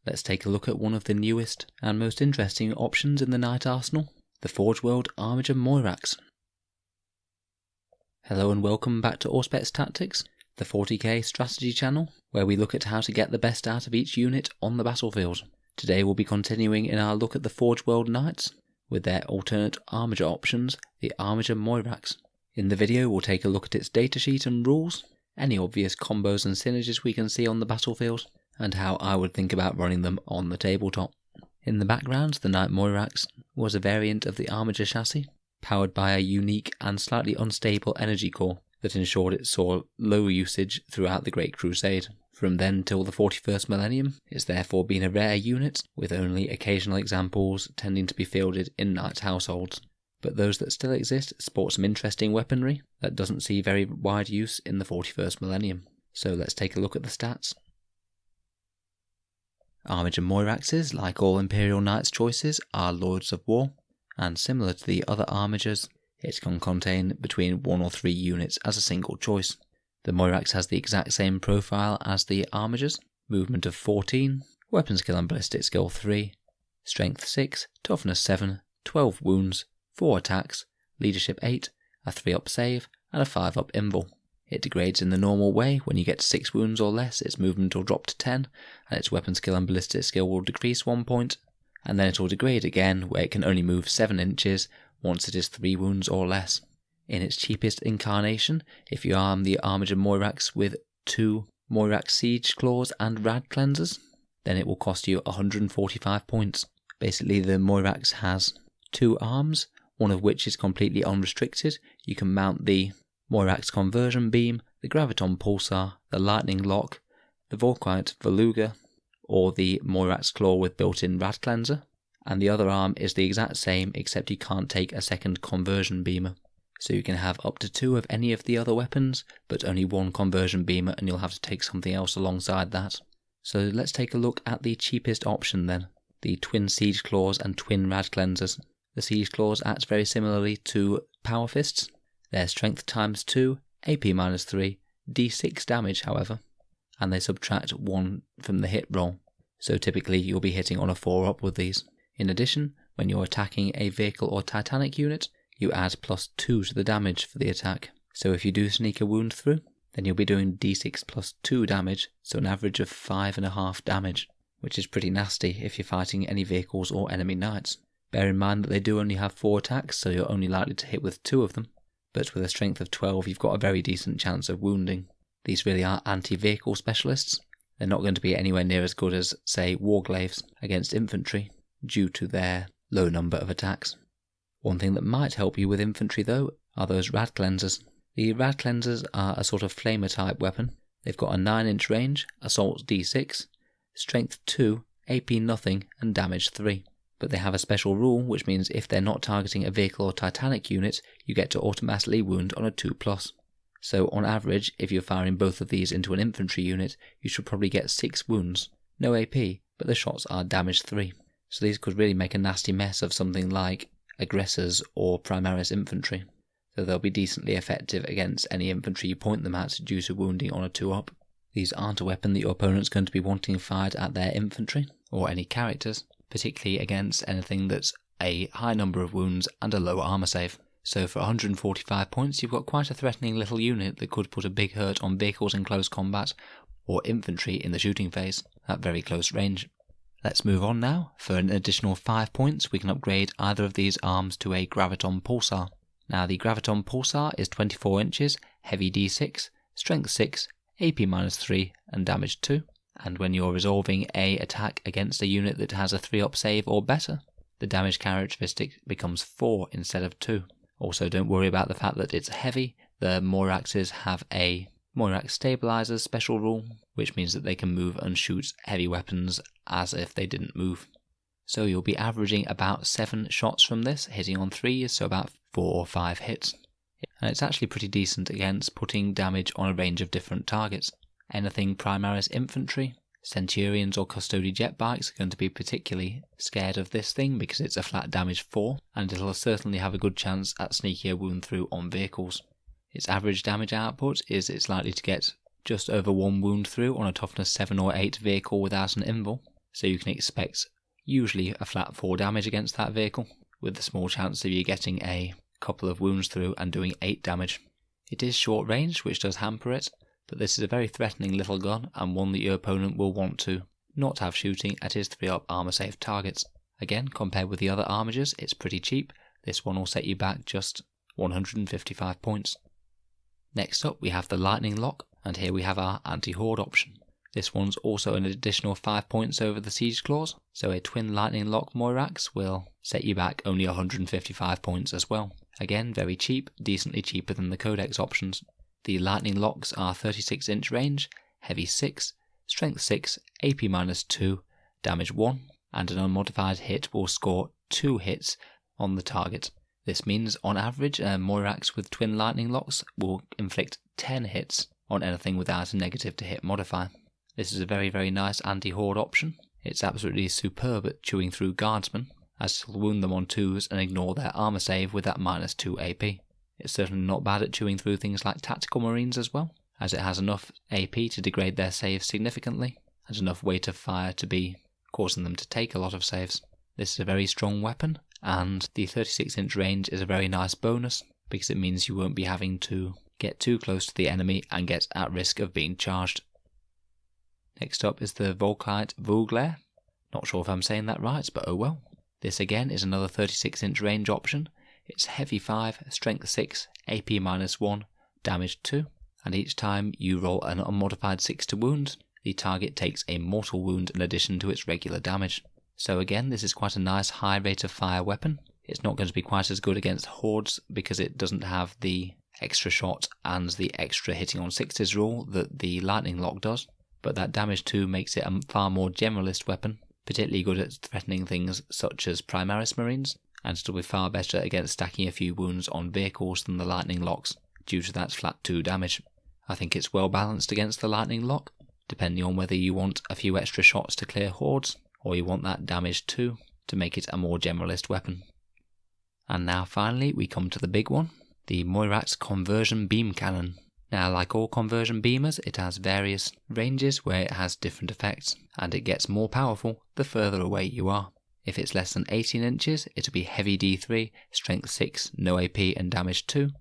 let's take a look at one of the newest and most interesting options in the Knight arsenal, the Forge World Armiger Moirax. Hello and welcome back to Auspex Tactics, the 40k strategy channel, where we look at how to get the best out of each unit on the battlefield. Today we'll be continuing in our look at the Forge World Knights, with their alternate Armiger options, the Armiger Moirax. In the video we'll take a look at its datasheet and rules, any obvious combos and synergies we can see on the battlefield, and how I would think about running them on the tabletop. In the background, the Knight Moirax was a variant of the Armiger chassis, powered by a unique and slightly unstable energy core that ensured it saw low usage throughout the Great Crusade. From then till the 41st millennium, it's therefore been a rare unit, with only occasional examples tending to be fielded in Knights households. But those that still exist sport some interesting weaponry that doesn't see very wide use in the 41st millennium. So let's take a look at the stats. Armiger Moiraxes, like all Imperial Knights choices, are Lords of War, and similar to the other Armigers, it can contain between 1 or 3 units as a single choice. The Moirax has the exact same profile as the Armigers, movement of 14, weapon skill and ballistic skill 3, strength 6, toughness 7, 12 wounds, 4 attacks, leadership 8, a 3-up save, and a 5-up invul. It degrades in the normal way. When you get to 6 wounds or less, its movement will drop to 10, and its weapon skill and ballistic skill will decrease 1 point, and then it will degrade again, where it can only move 7 inches once it is 3 wounds or less. In its cheapest incarnation, if you arm the Armiger Moirax with 2 Moirax Siege Claws and Rad Cleansers, then it will cost you 145 points. Basically, the Moirax has 2 arms, one of which is completely unrestricted. You can mount the Moirax Conversion Beam, the Graviton Pulsar, the Lightning Lock, the Volkite Veluga, or the Moirax Claw with built-in Rad Cleanser, and the other arm is the exact same except you can't take a second Conversion Beamer. So you can have up to 2 of any of the other weapons, but only 1 Conversion Beamer, and you'll have to take something else alongside that. So let's take a look at the cheapest option then, the Twin Siege Claws and Twin Rad Cleansers. The Siege Claws act very similarly to Power Fists. Their strength times 2, AP minus 3, D6 damage however, and they subtract 1 from the hit roll, so typically you'll be hitting on a 4-up with these. In addition, when you're attacking a vehicle or Titanic unit, you add plus 2 to the damage for the attack. So if you do sneak a wound through, then you'll be doing D6 plus 2 damage, so an average of 5.5 damage, which is pretty nasty if you're fighting any vehicles or enemy knights. Bear in mind that they do only have 4 attacks, so you're only likely to hit with 2 of them, but with a strength of 12 you've got a very decent chance of wounding. These really are anti-vehicle specialists. They're not going to be anywhere near as good as, say, Warglaves against infantry, due to their low number of attacks. One thing that might help you with infantry though are those Rad Cleansers. The Rad Cleansers are a sort of flamer type weapon. They've got a 9-inch range, assault D6, strength 2, AP nothing, and damage 3. But they have a special rule, which means if they're not targeting a vehicle or Titanic unit, you get to automatically wound on a 2+. So on average, if you're firing both of these into an infantry unit, you should probably get 6 wounds. No AP, but the shots are damage 3. So these could really make a nasty mess of something like aggressors or Primaris infantry. So they'll be decently effective against any infantry you point them at due to wounding on a 2-up. These aren't a weapon that your opponent's going to be wanting fired at their infantry, or any characters, particularly against anything that's a high number of wounds and a low armor save. So for 145 points you've got quite a threatening little unit that could put a big hurt on vehicles in close combat, or infantry in the shooting phase, at very close range. Let's move on now. For an additional 5 points we can upgrade either of these arms to a Graviton Pulsar. Now the Graviton Pulsar is 24 inches, heavy D6, strength 6, AP minus 3 and damage 2. And when you're resolving a attack against a unit that has a 3-up save or better, the damage characteristic becomes 4 instead of 2. Also don't worry about the fact that it's heavy. The Moiraxes have a Moirax Stabilizers special rule, which means that they can move and shoot heavy weapons as if they didn't move. So you'll be averaging about 7 shots from this, hitting on 3s, so about 4 or 5 hits. And it's actually pretty decent against putting damage on a range of different targets. Anything Primaris infantry, Centurions or Custody jet bikes are going to be particularly scared of this thing because it's a flat damage 4, and it'll certainly have a good chance at sneaking a wound through on vehicles. Its average damage output is it's likely to get just over 1 wound through on a toughness 7 or 8 vehicle without an invul, so you can expect usually a flat 4 damage against that vehicle, with the small chance of you getting a couple of wounds through and doing 8 damage. It is short range, which does hamper it, but this is a very threatening little gun and one that your opponent will want to not have shooting at his 3-up armor save targets. Again, compared with the other Armigers, it's pretty cheap. This one will set you back just 155 points. Next up we have the Lightning Lock, and here we have our anti-horde option. This one's also an additional 5 points over the Siege Claws, so a twin Lightning Lock Moirax will set you back only 155 points as well. Again, very cheap, decently cheaper than the Codex options. The Lightning Locks are 36-inch range, heavy 6, strength 6, AP -2, damage 1, and an unmodified hit will score 2 hits on the target. This means, on average, a Moirax with twin Lightning Locks will inflict 10 hits on anything without a negative to hit modifier. This is a very, very nice anti-horde option. It's absolutely superb at chewing through guardsmen, as it'll wound them on 2s and ignore their armor save with that -2 AP. It's certainly not bad at chewing through things like tactical marines as well, as it has enough AP to degrade their saves significantly, and enough weight of fire to be causing them to take a lot of saves. This is a very strong weapon, and the 36-inch range is a very nice bonus, because it means you won't be having to get too close to the enemy and get at risk of being charged. Next up is the Volkite Vogler. Not sure if I'm saying that right, but oh well. This again is another 36-inch range option. It's heavy 5, strength 6, AP -1, damage 2, and each time you roll an unmodified 6 to wound, the target takes a mortal wound in addition to its regular damage. So again, this is quite a nice high rate of fire weapon. It's not going to be quite as good against hordes because it doesn't have the extra shot and the extra hitting on 6s rule that the Lightning Lock does, but that damage 2 makes it a far more generalist weapon, particularly good at threatening things such as Primaris Marines, and still be far better against stacking a few wounds on vehicles than the Lightning Locks due to that flat 2 damage. I think it's well balanced against the Lightning Lock, depending on whether you want a few extra shots to clear hordes, or you want that damage 2 to make it a more generalist weapon. And now finally we come to the big one, the Moirax Conversion Beam Cannon. Now, like all conversion beamers, it has various ranges where it has different effects, and it gets more powerful the further away you are. If it's less than 18 inches, it'll be heavy D3, strength 6, no AP and damage 2.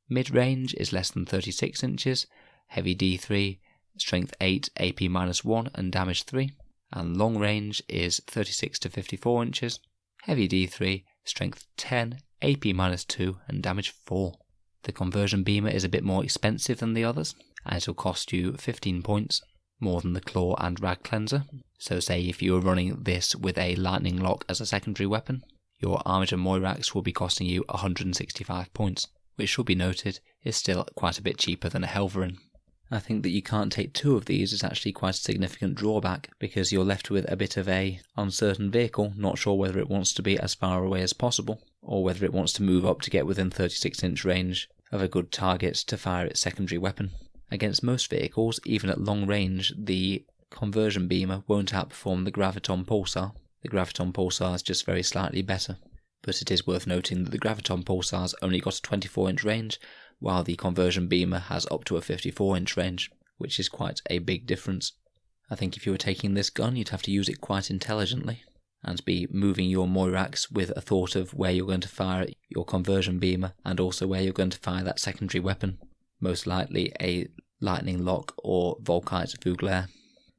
Mid-range is less than 36 inches, heavy D3, strength 8, AP -1 and damage 3. And long range is 36 to 54 inches, heavy D3, strength 10, AP -2 and damage 4. The conversion beamer is a bit more expensive than the others, and it'll cost you 15 points, more than the claw and rag cleanser. So say if you were running this with a Lightning Lock as a secondary weapon, your Armiger Moirax will be costing you 165 points, which should be noted is still quite a bit cheaper than a Helverin. I think that you can't take 2 of these is actually quite a significant drawback, because you're left with a bit of a uncertain vehicle, not sure whether it wants to be as far away as possible, or whether it wants to move up to get within 36-inch range of a good target to fire its secondary weapon. Against most vehicles, even at long range, the conversion beamer won't outperform the Graviton Pulsar. The Graviton Pulsar is just very slightly better, but it is worth noting that the Graviton Pulsar's only got a 24-inch range, while the conversion beamer has up to a 54-inch range, which is quite a big difference. I think if you were taking this gun, you'd have to use it quite intelligently, and be moving your Moirax with a thought of where you're going to fire your conversion beamer, and also where you're going to fire that secondary weapon, most likely a Lightning Lock or Volkite Vogler,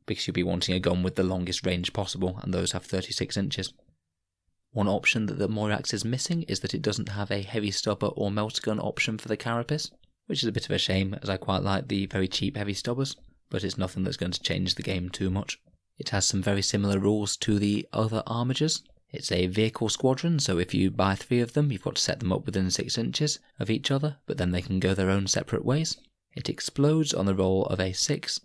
because you'll be wanting a gun with the longest range possible, and those have 36 inches. One option that the Moirax is missing is that it doesn't have a heavy stubber or meltgun option for the carapace, which is a bit of a shame, as I quite like the very cheap heavy stubbers, but it's nothing that's going to change the game too much. It has some very similar rules to the other Armigers. It's a vehicle squadron, so if you buy 3 of them, you've got to set them up within 6 inches of each other, but then they can go their own separate ways. It explodes on the roll of a 6,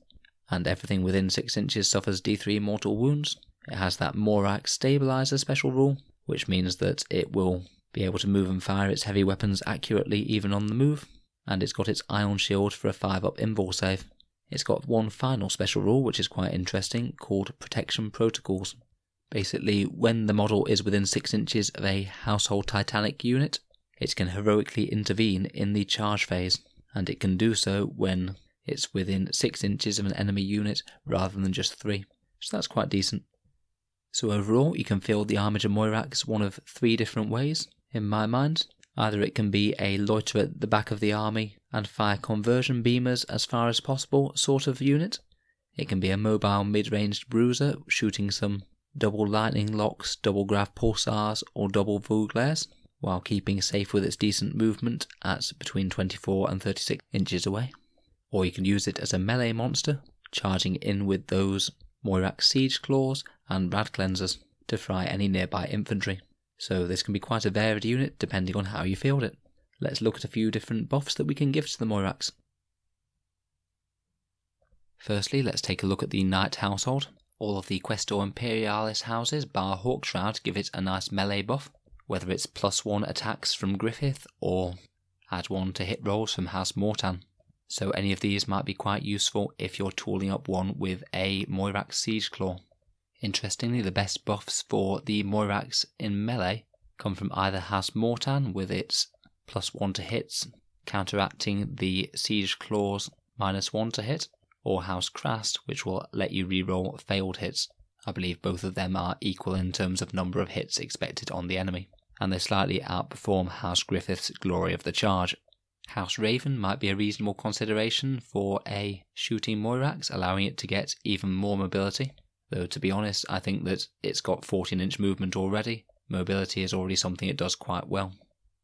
and everything within 6 inches suffers D3 mortal wounds. It has that Moirax Stabilizer special rule, which means that it will be able to move and fire its heavy weapons accurately even on the move, and it's got its Ion Shield for a 5-up invul save. It's got one final special rule which is quite interesting, called Protection Protocols. Basically, when the model is within 6 inches of a Household Titanic unit, it can heroically intervene in the charge phase, and it can do so when it's within 6 inches of an enemy unit rather than just 3, so that's quite decent. So overall, you can field the Armiger Moirax one of 3 different ways, in my mind. Either it can be a loiter at the back of the army and fire conversion beamers as far as possible sort of unit. It can be a mobile mid-ranged bruiser shooting some double lightning locks, double grav pulsars or double Vouglares, while keeping safe with its decent movement at between 24 and 36 inches away. Or you can use it as a melee monster, charging in with those Moirax Siege Claws and Rad Cleansers to fry any nearby infantry. So this can be quite a varied unit depending on how you field it. Let's look at a few different buffs that we can give to the Moirax. Firstly, let's take a look at the Knight household. All of the Questor Imperialis houses bar Hawkshroud give it a nice melee buff, whether it's +1 attacks from Griffith or add 1 to hit rolls from House Mortan. So any of these might be quite useful if you're tooling up one with a Moirax Siege Claw. Interestingly, the best buffs for the Moirax in melee come from either House Mortan with its +1 to hits, counteracting the Siege Claw's -1 to hit, or House Crast, which will let you reroll failed hits. I believe both of them are equal in terms of number of hits expected on the enemy, and they slightly outperform House Griffith's Glory of the Charge. House Raven might be a reasonable consideration for a shooting Moirax, allowing it to get even more mobility. Though to be honest, I think that it's got 14-inch movement already. Mobility is already something it does quite well.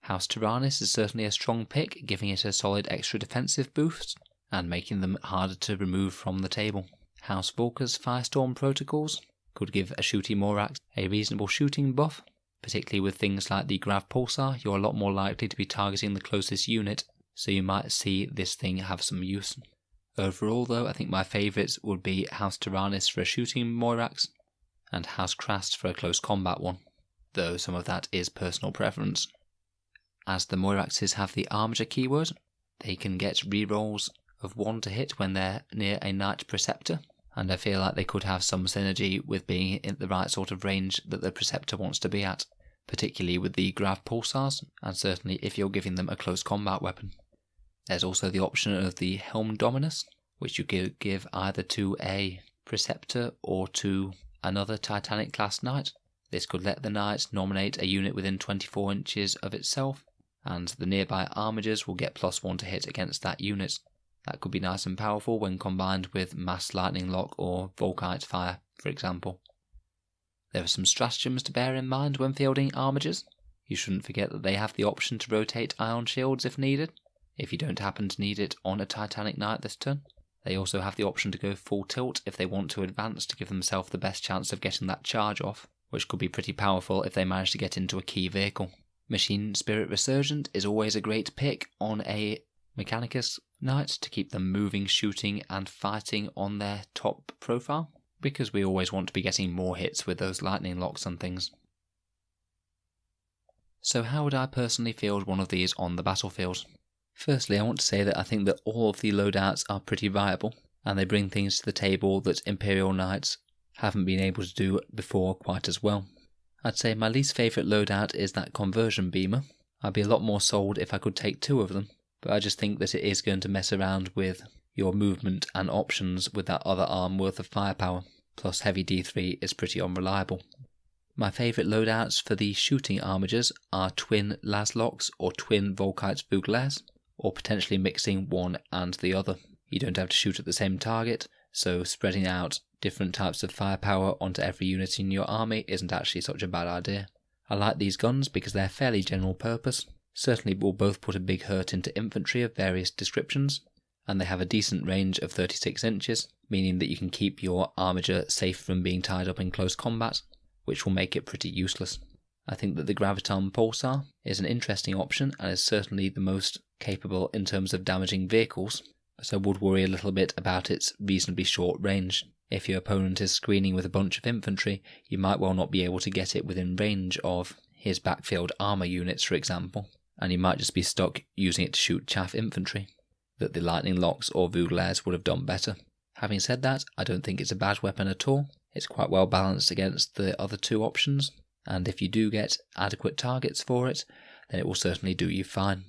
House Tyrannus is certainly a strong pick, giving it a solid extra defensive boost and making them harder to remove from the table. House Volker's Firestorm protocols could give a shooting Moirax a reasonable shooting buff, particularly with things like the Grav Pulsar. You're a lot more likely to be targeting the closest unit, so you might see this thing have some use. Overall though, I think my favourites would be House Tyrannus for a shooting Moirax and House Crast for a close combat one, though some of that is personal preference. As the Moiraxes have the Armiger keyword, they can get rerolls of 1 to hit when they're near a Knight Preceptor, and I feel like they could have some synergy with being in the right sort of range that the Preceptor wants to be at, particularly with the Grav Pulsars, and certainly if you're giving them a close combat weapon. There's also the option of the Helm Dominus, which you could give either to a Preceptor or to another Titanic class Knight. This could let the Knight nominate a unit within 24 inches of itself, and the nearby Armigers will get +1 to hit against that unit. That could be nice and powerful when combined with Mass Lightning Lock or Volkite Fire, for example. There are some stratagems to bear in mind when fielding Armigers. You shouldn't forget that they have the option to rotate Ion Shields if needed, if you don't happen to need it on a Titanic Knight this turn. They also have the option to go full tilt if they want to advance to give themselves the best chance of getting that charge off, which could be pretty powerful if they manage to get into a key vehicle. Machine Spirit Resurgent is always a great pick on a Mechanicus Knight to keep them moving, shooting and fighting on their top profile, because we always want to be getting more hits with those lightning locks and things. So how would I personally field one of these on the battlefield? Firstly, I want to say that I think that all of the loadouts are pretty viable, and they bring things to the table that Imperial Knights haven't been able to do before quite as well. I'd say my least favourite loadout is that conversion beamer. I'd be a lot more sold if I could take 2 of them, but I just think that it is going to mess around with your movement and options with that other arm worth of firepower, plus heavy D3 is pretty unreliable. My favourite loadouts for the shooting Armigers are twin Laslocks or twin Volkite Vouglares, or potentially mixing one and the other. You don't have to shoot at the same target, so spreading out different types of firepower onto every unit in your army isn't actually such a bad idea. I like these guns because they're fairly general purpose, certainly will both put a big hurt into infantry of various descriptions, and they have a decent range of 36 inches, meaning that you can keep your Armiger safe from being tied up in close combat, which will make it pretty useless. I think that the Graviton Pulsar is an interesting option and is certainly the most capable in terms of damaging vehicles, but I would worry a little bit about its reasonably short range. If your opponent is screening with a bunch of infantry, you might well not be able to get it within range of his backfield armour units, for example, and you might just be stuck using it to shoot chaff infantry, that the lightning locks or Vouglares would have done better. Having said that, I don't think it's a bad weapon at all. It's quite well balanced against the other 2 options, and if you do get adequate targets for it, then it will certainly do you fine.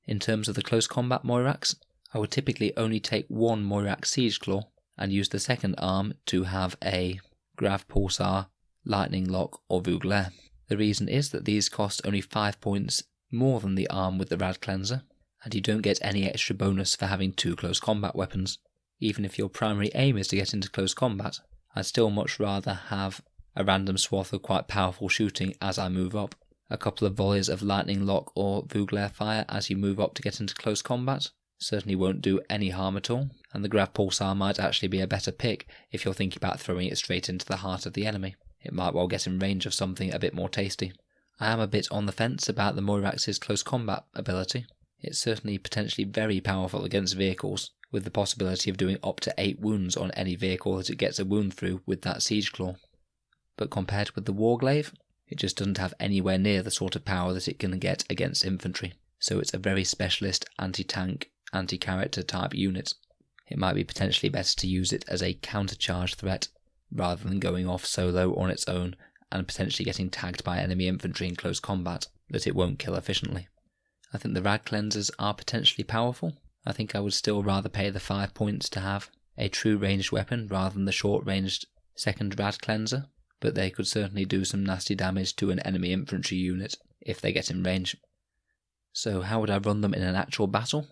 In terms of the close combat Moirax, I would typically only take 1 Moirax Siege Claw and use the second arm to have a Grav Pulsar Lightning Lock or Vugler. The reason is that these cost only 5 points more than the arm with the Rad Cleanser, and you don't get any extra bonus for having 2 close combat weapons. Even if your primary aim is to get into close combat, I'd still much rather have a random swath of quite powerful shooting as I move up. A couple of volleys of Lightning Lock or Vugler fire as you move up to get into close combat certainly won't do any harm at all, and the Grav Pulsar might actually be a better pick if you're thinking about throwing it straight into the heart of the enemy. It might well get in range of something a bit more tasty. I am a bit on the fence about the Moirax's close combat ability. It's certainly potentially very powerful against vehicles, with the possibility of doing up to 8 wounds on any vehicle that it gets a wound through with that Siege Claw. But compared with the Warglaive, it just doesn't have anywhere near the sort of power that it can get against infantry, so it's a very specialist anti-tank, anti-character type unit. It might be potentially better to use it as a counter-charge threat, rather than going off solo on its own and potentially getting tagged by enemy infantry in close combat that it won't kill efficiently. I think the Rad Cleansers are potentially powerful. I think I would still rather pay the 5 points to have a true ranged weapon rather than the short-ranged second Rad Cleanser, but they could certainly do some nasty damage to an enemy infantry unit if they get in range. So how would I run them in an actual battle?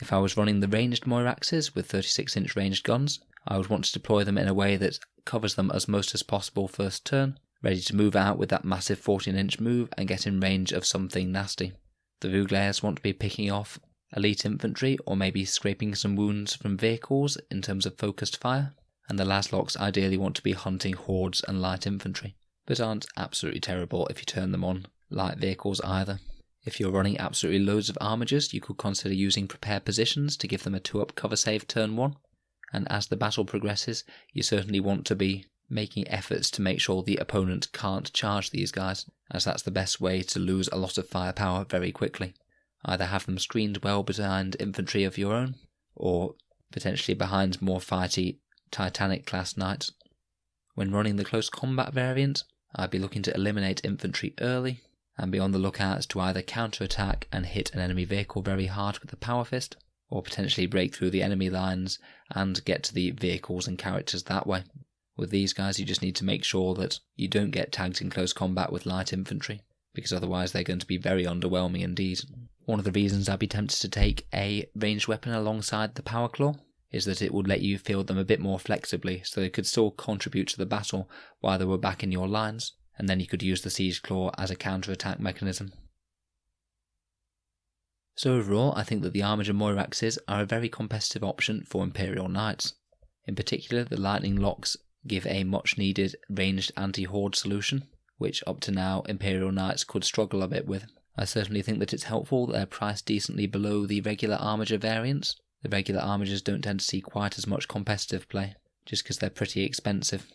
If I was running the ranged Moiraxes with 36-inch ranged guns, I would want to deploy them in a way that covers them as most as possible first turn, ready to move out with that massive 14-inch move and get in range of something nasty. The Vuglairs want to be picking off elite infantry or maybe scraping some wounds from vehicles in terms of focused fire, and the Laslocks ideally want to be hunting hordes and light infantry, but aren't absolutely terrible if you turn them on light vehicles either. If you're running absolutely loads of Armigers, you could consider using Prepare Positions to give them a 2-up cover save turn 1, and as the battle progresses, you certainly want to be making efforts to make sure the opponent can't charge these guys, as that's the best way to lose a lot of firepower very quickly. Either have them screened well behind infantry of your own, or potentially behind more fighty Titanic class knights. When running the close combat variant, I'd be looking to eliminate infantry early, and be on the lookout to either counter-attack and hit an enemy vehicle very hard with the Power Fist, or potentially break through the enemy lines and get to the vehicles and characters that way. With these guys you just need to make sure that you don't get tagged in close combat with light infantry, because otherwise they're going to be very underwhelming indeed. One of the reasons I'd be tempted to take a ranged weapon alongside the Power Claw is that it would let you field them a bit more flexibly, so they could still contribute to the battle while they were back in your lines, and then you could use the Siege Claw as a counter-attack mechanism. So overall, I think that the Armiger Moiraxes are a very competitive option for Imperial Knights. In particular, the Lightning Locks give a much-needed ranged anti-horde solution, which up to now Imperial Knights could struggle a bit with. I certainly think that it's helpful that they're priced decently below the regular Armiger variants. The regular Armigers don't tend to see quite as much competitive play, just because they're pretty expensive.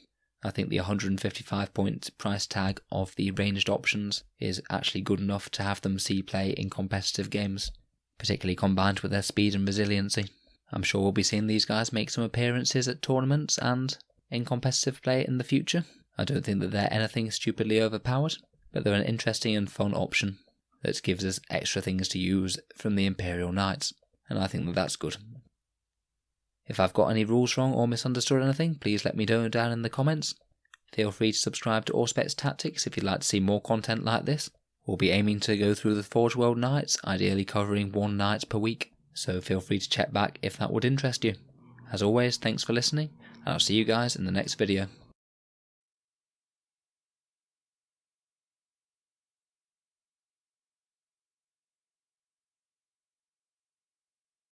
I think the 155 point price tag of the ranged options is actually good enough to have them see play in competitive games, particularly combined with their speed and resiliency. I'm sure we'll be seeing these guys make some appearances at tournaments and in competitive play in the future. I don't think that they're anything stupidly overpowered, but they're an interesting and fun option that gives us extra things to use from the Imperial Knights, and I think that that's good. If I've got any rules wrong or misunderstood anything, please let me know down in the comments. Feel free to subscribe to Auspex Tactics if you'd like to see more content like this. We'll be aiming to go through the Forge World Knights, ideally covering 1 night per week, so feel free to check back if that would interest you. As always, thanks for listening, and I'll see you guys in the next video.